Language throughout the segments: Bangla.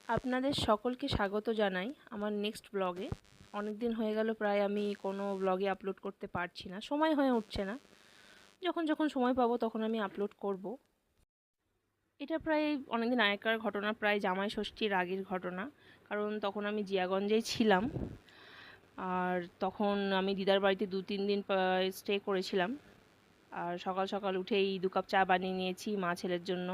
আপনাদের সকলকে স্বাগত জানাই আমার নেক্সট ব্লগে। অনেক দিন হয়ে গেল প্রায় আমি কোনো ব্লগে আপলোড করতে পারছি না, সময় হয়ে উঠছে না। যখন যখন সময় পাবো তখন আমি আপলোড করব। এটা প্রায় অনেক দিন আগেকার ঘটনা, প্রায় জামাই ষষ্ঠীর আগের ঘটনা। কারণ তখন আমি জিয়াগঞ্জেই ছিলাম, আর তখন আমি দিদার বাড়িতে 2-3 দিন স্টে করেছিলাম। আর সকাল সকাল উঠেই 2 কাপ চা বানিয়ে নিয়েছি মা ছেলের জন্য।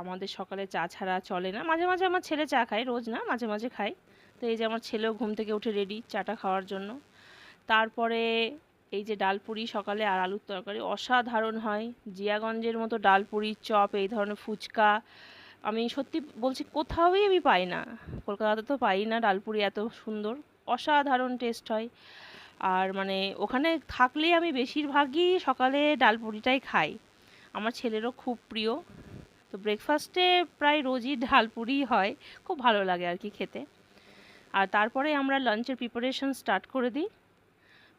আমাদের সকালে চা ছাড়া চলে না, মাঝে মাঝে আমার ছেলে চা খায়, রোজ না, মাঝে মাঝে খায়। তো এই যে আমার ছেলেও ঘুম থেকে উঠে রেডি চাটা খাওয়ার জন্য। তারপরে এই যে ডালপুরি সকালে আর আলুর তরকারি অসাধারণ হয়। জিয়াগঞ্জের মতো ডালপুরি, চপ, এই ধরনের ফুচকা আমি সত্যি বলছি কোথাওই আমি পাই না। কলকাতাতে তো পাই না ডালপুরি এত সুন্দর, অসাধারণ টেস্ট হয়। আর মানে ওখানে থাকলেই আমি বেশিরভাগই সকালে ডালপুরিটাই খাই। আমার ছেলেরও খুব প্রিয়। তো ব্রেকফাস্টে প্রায় রোজই ডালপুরি হয়, খুব ভালো লাগে আর কি খেতে। আর তারপরে আমরা লাঞ্চের প্রিপারেশন স্টার্ট করে দিই।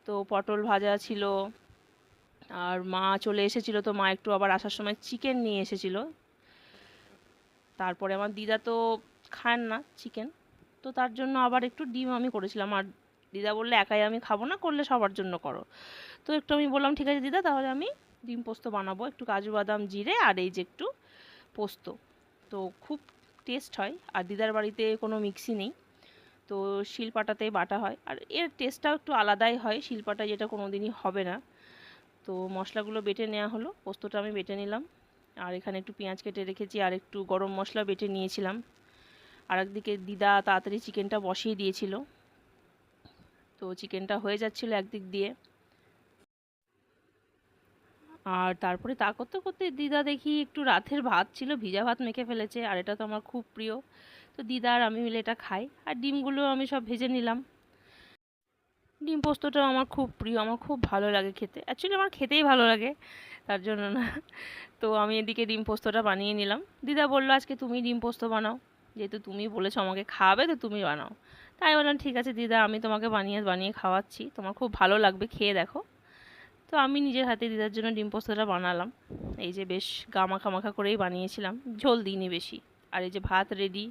তো পটল ভাজা ছিল, আর মা চলে এসেছিলো, তো মা একটু আবার আসার সময় চিকেন নিয়ে এসেছিলো। তারপরে আমার দিদা তো খান না চিকেন, তো তার জন্য আবার একটু ডিম আমি করেছিলাম। আর দিদা বললে একাই আমি খাবো না, করলে সবার জন্য করো। তো একটু আমি বললাম ঠিক আছে দিদা, তাহলে আমি ডিম পোস্ত বানাবো, একটু কাজু বাদাম জিরে আর এই যে একটু পোস্ত। তো খুব টেস্ট হয়। আর দিদার বাড়িতে কোনো মিক্সি নেই, তো শিলপাটাতে বাটা হয়, আর এর টেস্টটাও একটু আলাদাই হয় শিলপাটা, যেটা কোনো দিনই হবে না। তো মশলাগুলো বেটে নেওয়া হলো, পোস্তটা আমি বেটে নিলাম। আর এখানে একটু পেঁয়াজ কেটে রেখেছি, আর একটু গরম মশলা বেটে নিয়েছিলাম। আর একদিকে দিদা তাড়াতাড়ি চিকেনটা বসিয়ে দিয়েছিল, তো চিকেনটা হয়ে যাচ্ছিল একদিক দিয়ে। আর তারপরে তা করতে করতে দিদা দেখি একটু রাতের ভাত ছিল, ভিজা ভাত মেখে ফেলেছে, আর এটা তো আমার খুব প্রিয়। তো দিদা আর আমি মিলে এটা খাই। আর ডিমগুলো আমি সব ভেজে নিলাম। ডিম পোস্তটাও আমার খুব প্রিয়, আমার খুব ভালো লাগে খেতে, অ্যাকচুয়ালি আমার খেতেই ভালো লাগে, তার জন্য না। তো আমি এদিকে ডিম পোস্তটা বানিয়ে নিলাম। দিদা বললো আজকে তুমি ডিম পোস্ত বানাও, যেহেতু তুমি বলেছো আমাকে খাওয়াবে, তো তুমি বানাও। তাই বললাম ঠিক আছে দিদা, আমি তোমাকে বানিয়ে বানিয়ে খাওয়াচ্ছি, তোমার খুব ভালো লাগবে, খেয়ে দেখো। তো আমি নিজের হাতে দিদার জন্য ডিম পোস্তটা বানালাম। এই যে বেশ গা মাখা মাখা করেই বানিয়েছিলাম, ঝোল দিইনি বেশি। আর এই যে ভাত রেডি,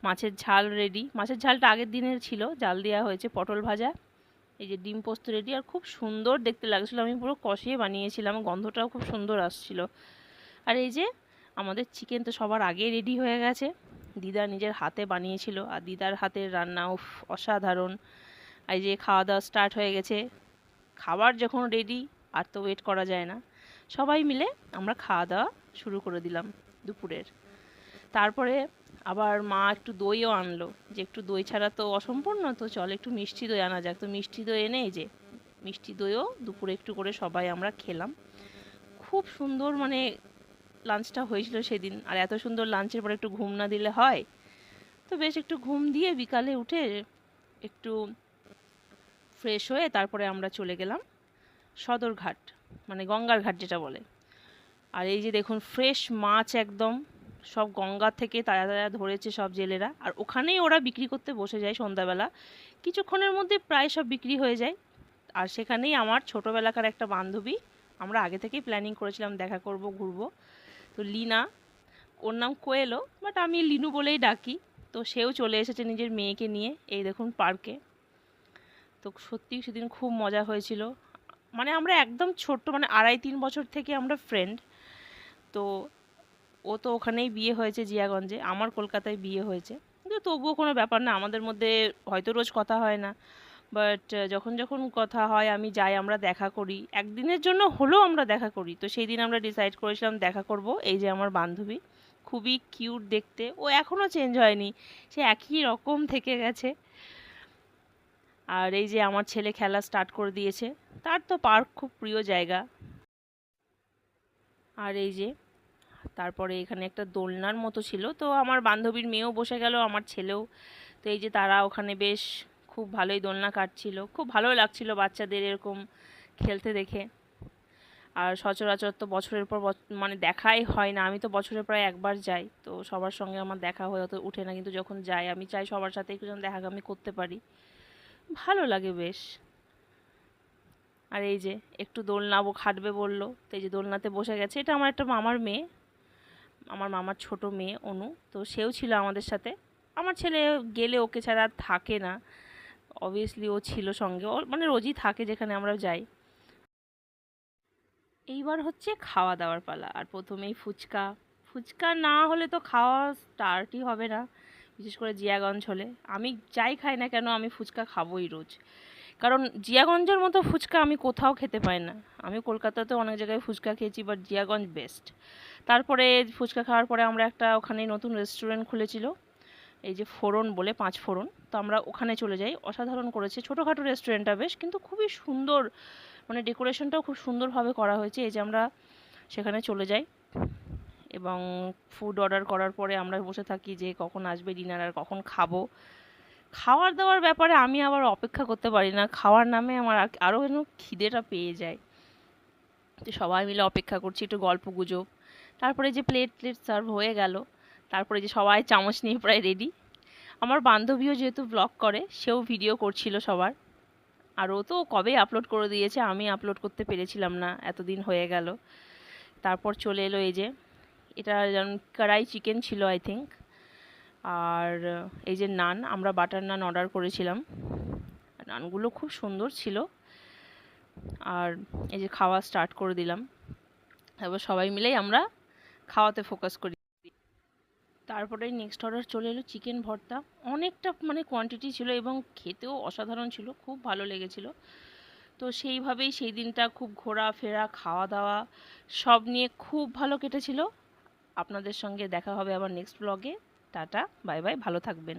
মাছের ঝাল রেডি, মাছের ঝালটা আগের দিনের ছিল, জাল দেওয়া হয়েছে, পটল ভাজা, এই যে ডিম পোস্ত রেডি। আর খুব সুন্দর দেখতে লাগছিল, আমি পুরো কষিয়ে বানিয়েছিলাম, গন্ধটাও খুব সুন্দর আসছিল। আর এই যে আমাদের চিকেন তো সবার আগে রেডি হয়ে গেছে, দিদা নিজের হাতে বানিয়েছিল, আর দিদার হাতের রান্না উফ অসাধারণ। এই যে খাওয়া দাওয়া স্টার্ট হয়ে গেছে, খাবার যখন রেডি আর তো ওয়েট করা যায় না। সবাই মিলে আমরা খাওয়া দাওয়া শুরু করে দিলাম দুপুরের। তারপরে আবার মা একটু দইও আনলো, যে একটু দই ছাড়া তো অসম্পূর্ণ, তো চল একটু মিষ্টি দই আনা যাক। তো মিষ্টি দই এনে এই যে মিষ্টি দইও দুপুরে একটু করে সবাই আমরা খেলাম। খুব সুন্দর মানে লাঞ্চটা হয়েছিল সেদিন। আর এত সুন্দর লাঞ্চের পরে একটু ঘুম না দিলে হয়? তো বেশ একটু ঘুম দিয়ে বিকালে উঠে একটু ফ্রেশ হয়ে তারপরে আমরা চলে গেলাম সদরঘাট, মানে গঙ্গার ঘাট যেটা বলে। আর এই যে দেখুন ফ্রেশ মাছ একদম, সব গঙ্গা থেকে তাজা তাজা ধরেছে সব জেলেরা, আর ওখানেই ওরা বিক্রি করতে বসে যায় সন্ধ্যাবেলা। কিছুক্ষণের মধ্যে প্রায় সব বিক্রি হয়ে যায়। আর সেখানেই আমার ছোটোবেলাকার একটা বান্ধবী, আমরা আগে থেকেই প্ল্যানিং করেছিলাম দেখা করব, ঘুরবো। তো লিনা, ওর নাম কোয়েলো, বাট আমি লিনু বলেই ডাকি। তো সেও চলে এসেছে নিজের মেয়েকে নিয়ে, এই দেখুন পার্কে। তো সত্যি সেদিন খুব মজা হয়েছিল। মানে আমরা একদম ছোট্ট, মানে 2.5-3 বছর থেকে আমরা ফ্রেন্ড। তো ও তো ওখানেই বিয়ে হয়েছে জিয়াগঞ্জে, আমার কলকাতায় বিয়ে হয়েছে, কিন্তু তবুও কোনো ব্যাপার না, আমাদের মধ্যে হয়তো রোজ কথা হয় না, বাট যখন যখন কথা হয় আমি যাই, আমরা দেখা করি, একদিনের জন্য হলেও আমরা দেখা করি। তো সেই দিন আমরা ডিসাইড করেছিলাম দেখা করব। এই যে আমার বান্ধবী, খুবই কিউট দেখতে, ও এখনও চেঞ্জ হয়নি, সে একই রকম থেকে গেছে। আর এই যে আমার ছেলে খেলা স্টার্ট করে দিয়েছে, তার তো পার্ক খুব প্রিয় জায়গা। আর এই যে তারপরে এখানে একটা দোলনার মতো ছিল, তো আমার বান্ধবীর মেয়েও বসে গেল, আমার ছেলেও। তো এই যে তারা ওখানে বেশ খুব ভালোই দোলনা কাটছিল, খুব ভালো লাগছিল বাচ্চাদের এরকম খেলতে দেখে। আর সচরাচর তো বছরের পর মানে দেখাই হয় না, আমি তো বছরে প্রায় একবার যাই, তো সবার সঙ্গে আমার দেখা হয়ে তো উঠে না, কিন্তু যখন যাই আমি চাই সবার সাথে একটু যেন দেখাগামি করতে পারি, ভালো লাগে বেশ। আর এই যে একটু দোলনা খাটবে বললো, তো এই যে দোলনাতে বসে গেছে, এটা আমার একটা মামার মেয়ে, আমার মামার ছোট মেয়ে অনু, তো সেও ছিল আমাদের সাথে। আমার ছেলে গেলে ওকে ছাড়া আর থাকে না, অবভিয়াসলি ও ছিল সঙ্গে, ও মানে রোজই থাকে যেখানে আমরা যাই। এইবার হচ্ছে খাওয়া দাওয়ার পালা, আর প্রথমেই ফুচকা। ফুচকা না হলে তো খাওয়া স্টার্টই হবে না, বিশেষ করে জিয়াগঞ্জ হলে। আমি যাই খাই না কেন, আমি ফুচকা খাবোই রোজ। কারণ জিয়াগঞ্জের মতো ফুচকা আমি কোথাও খেতে পাই না। আমি কলকাতাতে অনেক জায়গায় ফুচকা খেয়েছি, বাট জিয়াগঞ্জ বেস্ট। তারপরে ফুচকা খাওয়ার পরে আমরা একটা ওখানে নতুন রেস্টুরেন্ট খুলেছিল, এই যে ফোড়ন বলে, 5 ফোড়ন, তো আমরা ওখানে চলে যাই। অসাধারণ করেছে, ছোটোখাটো রেস্টুরেন্টটা বেশ, কিন্তু খুবই সুন্দর, মানে ডেকোরেশনটাও খুব সুন্দরভাবে করা হয়েছে। এই যে আমরা সেখানে চলে যাই এবং ফুড অর্ডার করার পরে আমরা বসে থাকি যে কখন আসবে ডিনার আর কখন খাবো। খাওয়ার দাওয়ার ব্যাপারে আমি আবার অপেক্ষা করতে পারি না, খাওয়ার নামে আমার আরও যেন খিদেটা পেয়ে যায়। তো সবাই মিলে অপেক্ষা করছি, একটু গল্প গুজব। তারপরে যে প্লেট প্লেট সার্ভ হয়ে গেল, তারপরে যে সবাই চামচ নিয়ে প্রায় রেডি। আমার বান্ধবীও যেহেতু ব্লগ করে, সেও ভিডিও করছিল সবার। আর ও তো কবে আপলোড করে দিয়েছে, আমি আপলোড করতে পেরেছিলাম না, এতদিন হয়ে গেল। তারপর চলে এলো এই যে, এটা যেন কড়াই চিকেন ছিল আই থিঙ্ক। আর এই যে নান, আমরা বাটার নান অর্ডার করেছিলাম, নানগুলো খুব সুন্দর ছিল। আর এই যে খাওয়া স্টার্ট করে দিলাম, তারপর সবাই মিলেই আমরা খাওয়াতে ফোকাস করি। তারপরে নেক্সট অর্ডার চলে এলো চিকেন ভর্তা। অনেকটা মানে কোয়ান্টিটি ছিল এবং খেতেও অসাধারণ ছিল, খুব ভালো লেগেছিল। তো সেইভাবেই সেই দিনটা খুব ঘোরাফেরা, খাওয়া দাওয়া সব নিয়ে খুব ভালো কেটেছিল। আপনাদের সঙ্গে দেখা হবে আবার নেক্সট ব্লগে। টাটা, বাই বাই, ভালো থাকবেন।